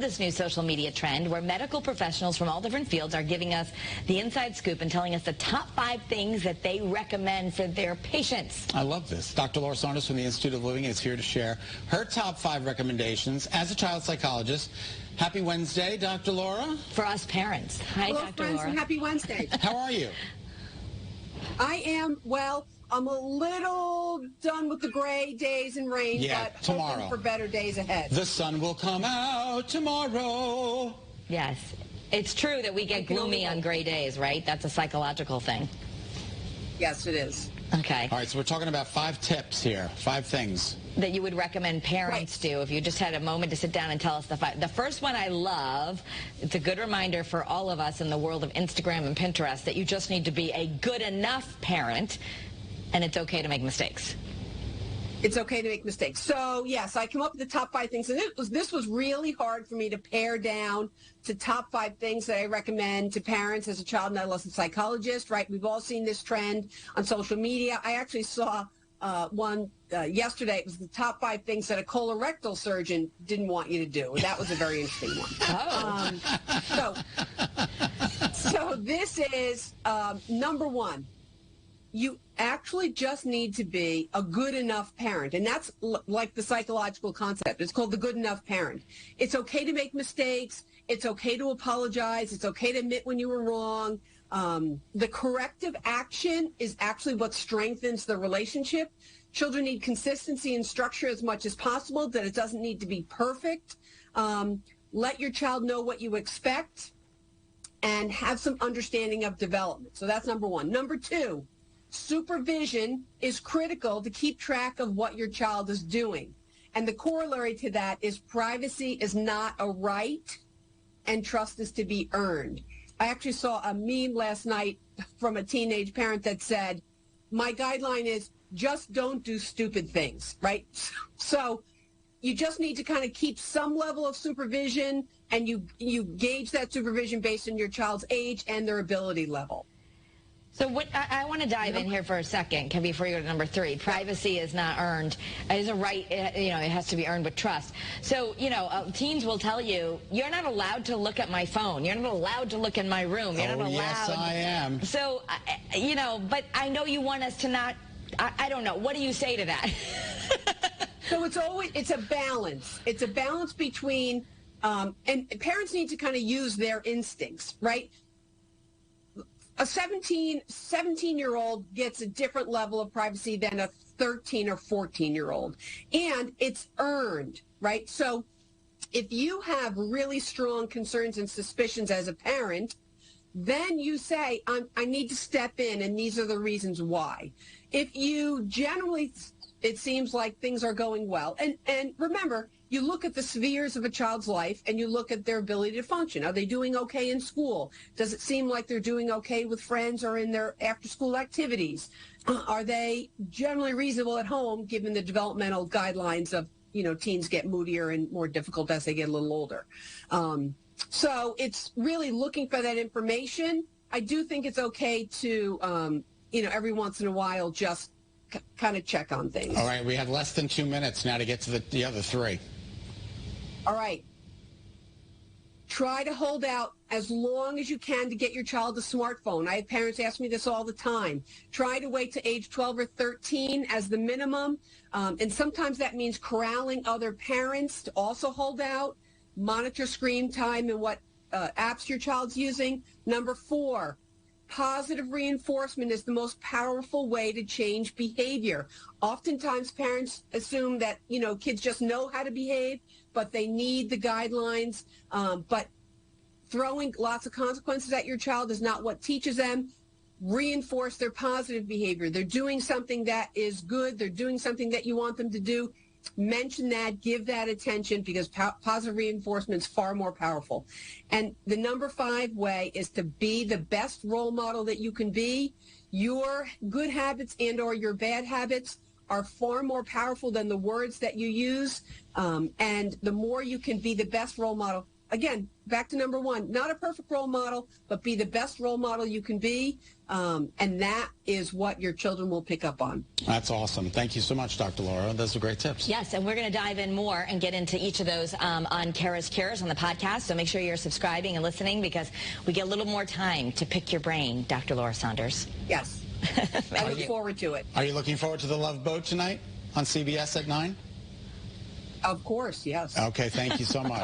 this new social media trend where medical professionals from all different fields are giving us the inside scoop and telling us the top 5 things that they recommend for their patients. I love this. Dr. Laura Saunders from the Institute of Living is here to share her top 5 recommendations as a child psychologist. Happy Wednesday, Dr. Laura. For us parents. Hi, Hello, Dr. friends, Laura. and happy Wednesday. How are you? I am, well, I'm a little done with the gray days and rain, but tomorrow. hoping for better days ahead. The sun will come out tomorrow. Yes. It's true that we get gloomy on gray days, right? That's a psychological thing. Yes, it is. Okay. All right, so we're talking about 5 tips here, 5 things that you would recommend parents Right. do if you just had a moment to sit down and tell us the 5. The first one I love, it's a good reminder for all of us in the world of Instagram and Pinterest that you just need to be a good enough parent and it's okay to make mistakes. It's okay to make mistakes. So, yes, I come up with the top 5 things. And this was really hard for me to pare down to top 5 things that I recommend to parents as a child and adolescent psychologist, right? We've all seen this trend on social media. I actually saw one yesterday. It was the top 5 things that a colorectal surgeon didn't want you to do. That was a very interesting one. Oh. So this is number 1. You actually just need to be a good enough parent. And that's like the psychological concept. It's called the good enough parent. It's okay to make mistakes. It's okay to apologize. It's okay to admit when you were wrong. The corrective action is actually what strengthens the relationship. Children need consistency and structure as much as possible, that it doesn't need to be perfect. Let your child know what you expect and have some understanding of development. So that's number 1. Number 2, supervision is critical to keep track of what your child is doing. And the corollary to that is privacy is not a right and trust is to be earned. I actually saw a meme last night from a teenage parent that said, my guideline is just don't do stupid things, right? So you just need to kind of keep some level of supervision, and you gauge that supervision based on your child's age and their ability level. So what I want to dive in here for a second, before you go to number 3. Privacy is not earned. It is a right, it has to be earned with trust. So, teens will tell you, you're not allowed to look at my phone. You're not allowed to look in my room. You're not allowed. Yes, I am. So, but I know you want us to not, I don't know. What do you say to that? So it's a balance. It's a balance between, and parents need to kind of use their instincts, right? A 17-year-old gets a different level of privacy than a 13 or 14-year-old. And it's earned, right? So if you have really strong concerns and suspicions as a parent, then you say, I need to step in, and these are the reasons why. If you generally, it seems like things are going well, and remember, you look at the spheres of a child's life and you look at their ability to function. Are they doing okay in school? Does it seem like they're doing okay with friends or in their after-school activities? Are they generally reasonable at home, given the developmental guidelines of, teens get moodier and more difficult as they get a little older? So it's really looking for that information. I do think it's okay to, every once in a while just kind of check on things. All right, we have less than 2 minutes now to get to the other 3. All right. Try to hold out as long as you can to get your child a smartphone. I have parents ask me this all the time. Try to wait to age 12 or 13 as the minimum. And sometimes that means corralling other parents to also hold out. Monitor screen time and what apps your child's using. Number 4, positive reinforcement is the most powerful way to change behavior. Oftentimes parents assume that, kids just know how to behave, but they need the guidelines. But throwing lots of consequences at your child is not what teaches them. Reinforce their positive behavior. They're doing something that is good. They're doing something that you want them to do. Mention that, give that attention, because positive reinforcement is far more powerful. And the number 5 way is to be the best role model that you can be. Your good habits and or your bad habits are far more powerful than the words that you use. And the more you can be the best role model again, back to number one, not a perfect role model, but be the best role model you can be. And that is what your children will pick up on. That's awesome. Thank you so much, Dr. Laura. Those are great tips. Yes, and we're going to dive in more and get into each of those on Kara's Cures on the podcast. So make sure you're subscribing and listening because we get a little more time to pick your brain, Dr. Laura Saunders. Yes. I look forward to it. Are you looking forward to the Love Boat tonight on CBS at 9? Of course, yes. Okay, thank you so much.